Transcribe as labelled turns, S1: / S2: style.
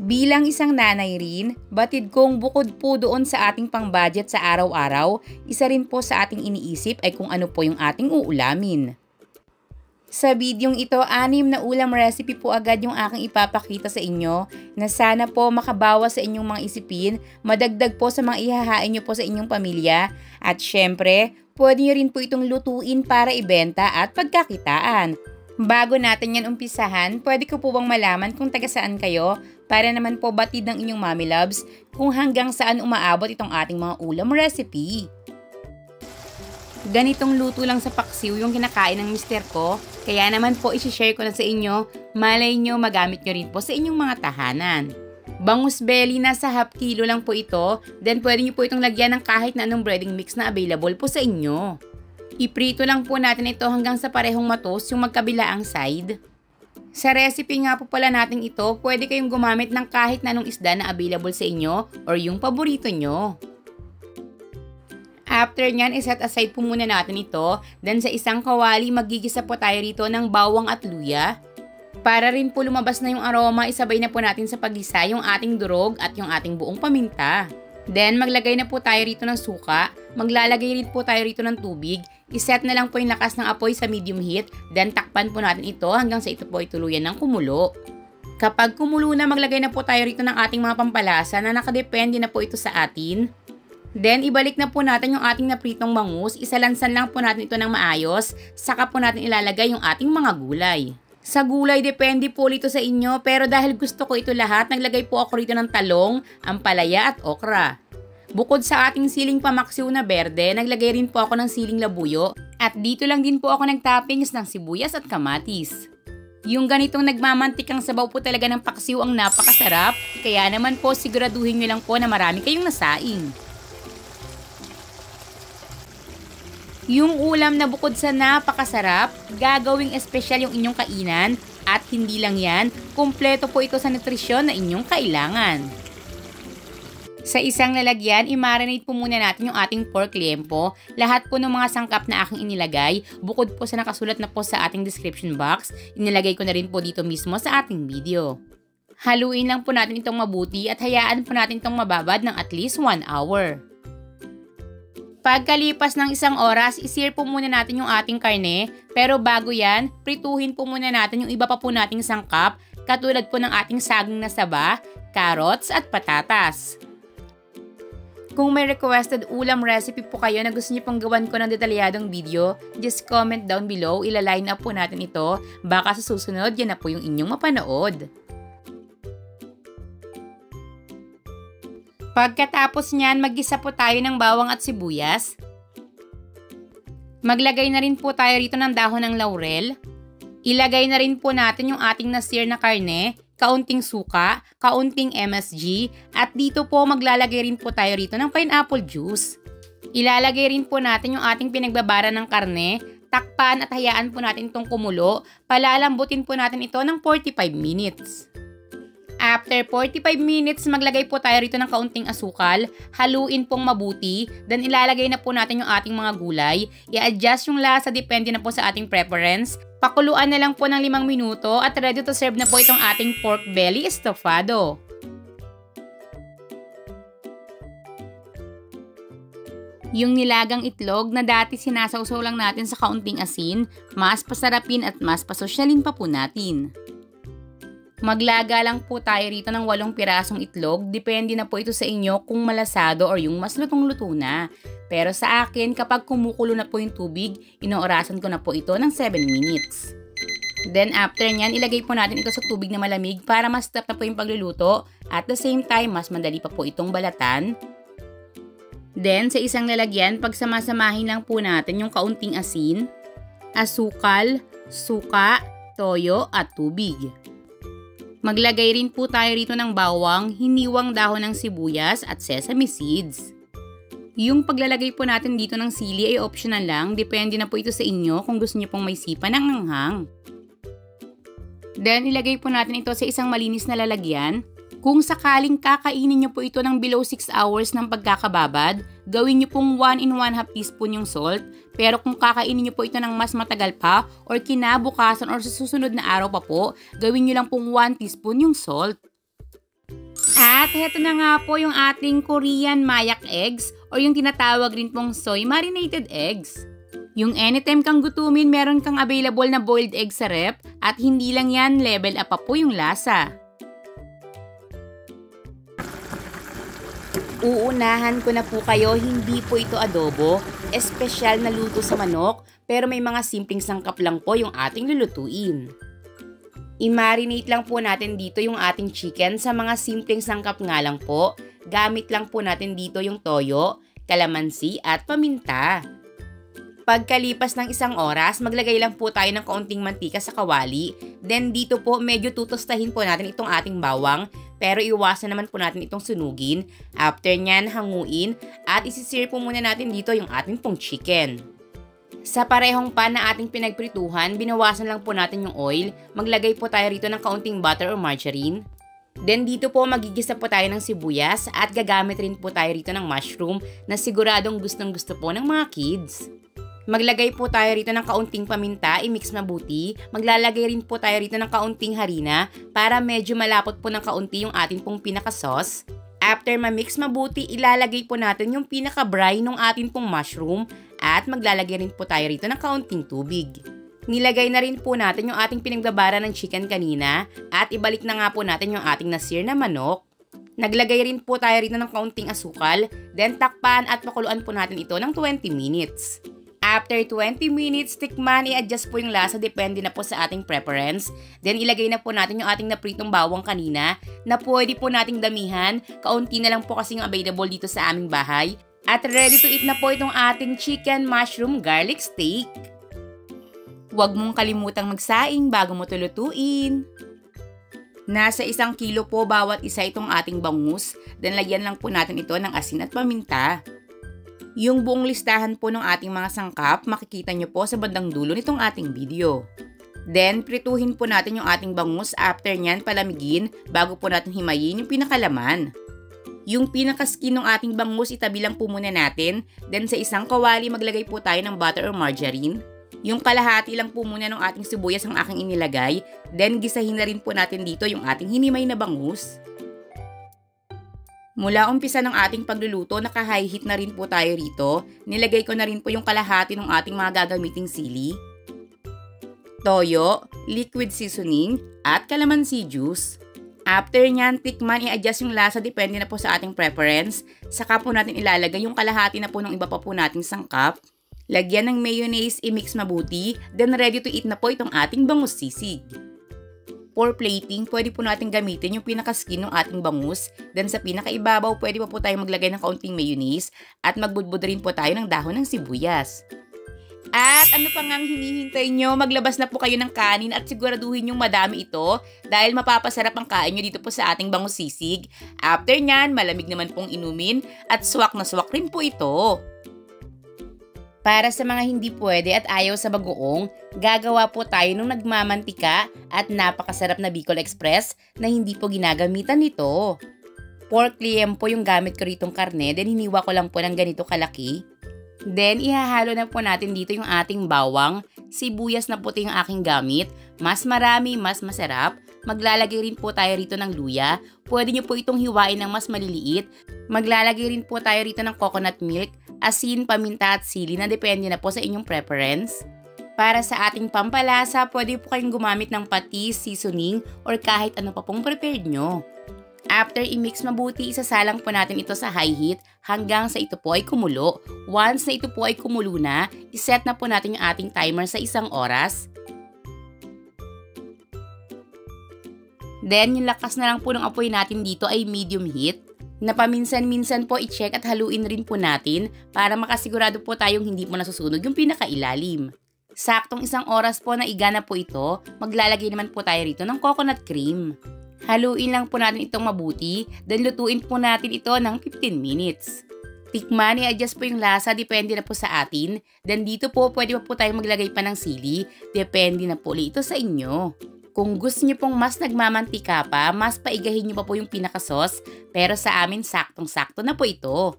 S1: Bilang isang nanay rin, batid kong bukod po doon sa ating pang-budget sa araw-araw, isa rin po sa ating iniisip ay kung ano po yung ating uulamin. Sa bidyong ito, 6 na ulam recipe po agad yung aking ipapakita sa inyo na sana po makabawas sa inyong mga isipin, madagdag po sa mga ihahain nyo po sa inyong pamilya at syempre, pwede nyo rin po itong lutuin para ibenta at pagkakitaan. Bago natin yan umpisahan, pwede ko po bang malaman kung taga saan kayo para naman po batid ng inyong mommy loves kung hanggang saan umaabot itong ating mga ulam recipe. Ganitong luto lang sa paksiw yung kinakain ng mister ko, kaya naman po isi-share ko na sa inyo, malay nyo magamit nyo rin po sa inyong mga tahanan. Bangus belly, nasa half kilo lang po ito, then pwede nyo po itong lagyan ng kahit na anong breading mix na available po sa inyo. Iprito lang po natin ito hanggang sa parehong matos yung magkabilaang side. Sa recipe nga po pala natin ito, pwede kayong gumamit ng kahit na anong isda na available sa inyo or yung paborito nyo. After nyan, iset aside po muna natin ito. Then sa isang kawali, magigisa po tayo rito ng bawang at luya. Para rin po lumabas na yung aroma, isabay na po natin sa paggisa yung ating durog at yung ating buong paminta. Then maglagay na po tayo rito ng suka. Maglalagay rin po tayo rito ng tubig. Iset na lang po yung lakas ng apoy sa medium heat. Then takpan po natin ito hanggang sa ito po ay tuluyan ng kumulo. Kapag kumulo na, maglagay na po tayo rito ng ating mga pampalasa na nakadepende na po ito sa atin. Then, ibalik na po natin yung ating napritong bangus, isalansan lang po natin ito ng maayos, saka po natin ilalagay yung ating mga gulay. Sa gulay, depende po ulit sa inyo, pero dahil gusto ko ito lahat, naglagay po ako rito ng talong, ampalaya at okra. Bukod sa ating siling pamaksiw na berde, naglagay rin po ako ng siling labuyo, at dito lang din po ako nagtoppings ng sibuyas at kamatis. Yung ganitong nagmamantikang sabaw po talaga ng paksiw ang napakasarap, kaya naman po siguraduhin nyo lang po na marami kayong nasaing. Yung ulam na bukod sa napakasarap, gagawing espesyal yung inyong kainan at hindi lang yan, kumpleto po ito sa nutrisyon na inyong kailangan. Sa isang lalagyan, i-marinate po muna natin yung ating pork liempo. Lahat po ng mga sangkap na aking inilagay, bukod po sa nakasulat na po sa ating description box, inilagay ko na rin po dito mismo sa ating video. Haluin lang po natin itong mabuti at hayaan po natin itong mababad ng at least 1 hour. Pagkalipas ng 1 oras, i-sear po muna natin yung ating karne. Pero bago yan, prituhin po muna natin yung iba pa po nating sangkap, katulad po ng ating saging na saba, carrots at patatas. Kung may requested ulam recipe po kayo na gusto niyo pong gawan ko ng detalyadong video, just comment down below, ila-line up po natin ito. Baka sa susunod, yan na po yung inyong mapanood. Pagkatapos niyan, maggisa po tayo ng bawang at sibuyas. Maglagay na rin po tayo rito ng dahon ng laurel. Ilagay na rin po natin yung ating na-sear na karne, kaunting suka, kaunting MSG, at dito po maglalagay rin po tayo rito ng pineapple juice. Ilalagay rin po natin yung ating pinagbabara ng karne, takpan at hayaan po natin itong kumulo, palalambutin po natin ito ng 45 minutes. After 45 minutes, maglagay po tayo rito ng kaunting asukal, haluin pong mabuti, then ilalagay na po natin yung ating mga gulay, i-adjust yung lasa depende na po sa ating preference, pakuluan na lang po ng 5 minuto at ready to serve na po itong ating pork belly estofado. Yung nilagang itlog na dati sinasawsaw lang natin sa kaunting asin, mas pasarapin at mas pasosyalin pa po natin. Maglaga lang po tayo rito ng 8 pirasong itlog, depende na po ito sa inyo kung malasado or yung mas lutong-luto na. Pero sa akin, kapag kumukulo na po yung tubig, inoorasan ko na po ito ng 7 minutes. Then after nyan, ilagay po natin ito sa tubig na malamig para mas stop na po yung pagluluto. At the same time, mas madali pa po itong balatan. Then sa isang lalagyan, pagsamasamahin lang po natin yung kaunting asin, asukal, suka, toyo at tubig. Maglagay rin po tayo rito ng bawang, hiniwang dahon ng sibuyas at sesame seeds. Yung paglalagay po natin dito ng sili ay optional lang, depende na po ito sa inyo kung gusto niyo pong may sipa ng anghang. Then ilagay po natin ito sa isang malinis na lalagyan. Kung sakaling kakainin nyo po ito ng below 6 hours ng pagkakababad, gawin nyo pong 1 1/2 teaspoon yung salt. Pero kung kakainin nyo po ito ng mas matagal pa or kinabukasan or sa susunod na araw pa po, gawin nyo lang pong 1 teaspoon yung salt. At heto na nga po yung ating Korean mayak eggs o yung tinatawag rin pong soy marinated eggs. Yung anytime kang gutumin, meron kang available na boiled egg sa rep at hindi lang yan, level up pa po yung lasa. Uunahan ko na po kayo, hindi po ito adobo, espesyal na luto sa manok, pero may mga simpleng sangkap lang po yung ating lulutuin. I-marinate lang po natin dito yung ating chicken sa mga simpleng sangkap nga lang po. Gamit lang po natin dito yung toyo, kalamansi at paminta. Pagkalipas ng 1 oras, maglagay lang po tayo ng kaunting mantika sa kawali. Then dito po medyo tutustahin po natin itong ating bawang, pero iwasan naman po natin itong sunugin. After nyan, hanguin at isisir po muna natin dito yung ating pong chicken. Sa parehong pan na ating pinagprituhan, binawasan lang po natin yung oil. Maglagay po tayo rito ng kaunting butter or margarine. Then dito po magigisa po tayo ng sibuyas at gagamit rin po tayo rito ng mushroom na siguradong gustong gusto po ng mga kids. Maglagay po tayo rito ng kaunting paminta, i-mix mabuti. Maglalagay rin po tayo rito ng kaunting harina para medyo malapot po ng kaunti yung ating pong pinaka-sauce. After ma-mix mabuti, ilalagay po natin yung pinaka-brine ng ating pong mushroom at maglalagay rin po tayo rito ng kaunting tubig. Nilagay na rin po natin yung ating pinagbabara ng chicken kanina at ibalik na nga po natin yung ating nasir na manok. Naglagay rin po tayo rito ng kaunting asukal, then takpan at pakuluan po natin ito ng 20 minutes. After 20 minutes, tikman, i-adjust po yung lasa, depende na po sa ating preference. Then ilagay na po natin yung ating napritong bawang kanina na pwede po nating damihan. Kaunti na lang po kasi yung available dito sa aming bahay. At ready to eat na po itong ating chicken mushroom garlic steak. Huwag mong kalimutang magsaing bago mo tulutuin. Nasa 1 kilo po bawat isa itong ating bangus. Then lagyan lang po natin ito ng asin at paminta. Yung buong listahan po ng ating mga sangkap, makikita nyo po sa bandang dulo nitong ating video. Then, prituhin po natin yung ating bangus. After nyan, palamigin bago po natin himayin yung pinakalaman. Yung pinaka-skin ng ating bangus, itabi lang po muna natin. Then, sa isang kawali, maglagay po tayo ng butter or margarine. Yung kalahati lang po muna ng ating sibuyas ang aking inilagay. Then, gisahin na rin po natin dito yung ating hinimay na bangus. Mula umpisa ng ating pagluluto, naka-high heat na rin po tayo rito. Nilagay ko na rin po yung kalahati ng ating mga gagamiting sili, toyo, liquid seasoning, at calamansi juice. After nyan, tikman, i-adjust yung lasa, depende na po sa ating preference. Saka po natin ilalagay yung kalahati na po ng iba pa po nating sangkap. Lagyan ng mayonnaise, i-mix mabuti, then ready to eat na po itong ating bangus sisig. For plating, pwede po natin gamitin yung pinaka-skin ng ating bangus. Then sa pinaka-ibabaw, pwede pa po tayo maglagay ng kaunting mayonnaise at magbudbud rin po tayo ng dahon ng sibuyas. At ano pa ngang hinihintay nyo, maglabas na po kayo ng kanin at siguraduhin yung madami ito dahil mapapasarap ang kain nyo dito po sa ating bangus sisig. After nyan, malamig naman pong inumin at swak na swak rin po ito. Para sa mga hindi pwede at ayaw sa bagoong, gagawa po tayo ng nagmamantika at napakasarap na Bicol Express na hindi po ginagamitan nito. Pork liempo po yung gamit ko ritong karne, then hiniwa ko lang po ng ganito kalaki. Then ihahalo na po natin dito yung ating bawang, sibuyas na puti yung aking gamit, mas marami, mas masarap. Maglalagay rin po tayo rito ng luya, pwede nyo po itong hiwain ng mas maliliit. Maglalagay rin po tayo rito ng coconut milk, asin, paminta at sili na depende na po sa inyong preference. Para sa ating pampalasa, pwede po kayong gumamit ng patis, seasoning, or kahit ano pa pong prepared nyo. After i-mix mabuti, isasalang po natin ito sa high heat hanggang sa ito po ay kumulo. Once na ito po ay kumulo na, iset na po natin yung ating timer sa 1 oras. Then, yung lakas na lang po ng apoy natin dito ay medium heat. Na paminsan-minsan po i-check at haluin rin po natin para makasigurado po tayong hindi po nasusunog yung pinakailalim. Saktong 1 oras po na igana po ito, maglalagay naman po tayo rito ng coconut cream. Haluin lang po natin itong mabuti, then lutuin po natin ito ng 15 minutes. Tikman, i-adjust po yung lasa, depende na po sa atin. Then dito po, pwede pa po tayo maglagay pa ng sili, depende na po ito sa inyo. Kung gusto niyo pong mas nagmamantika pa, mas paigahin niyo pa po yung pinaka-sauce, pero sa amin saktong-sakto na po ito.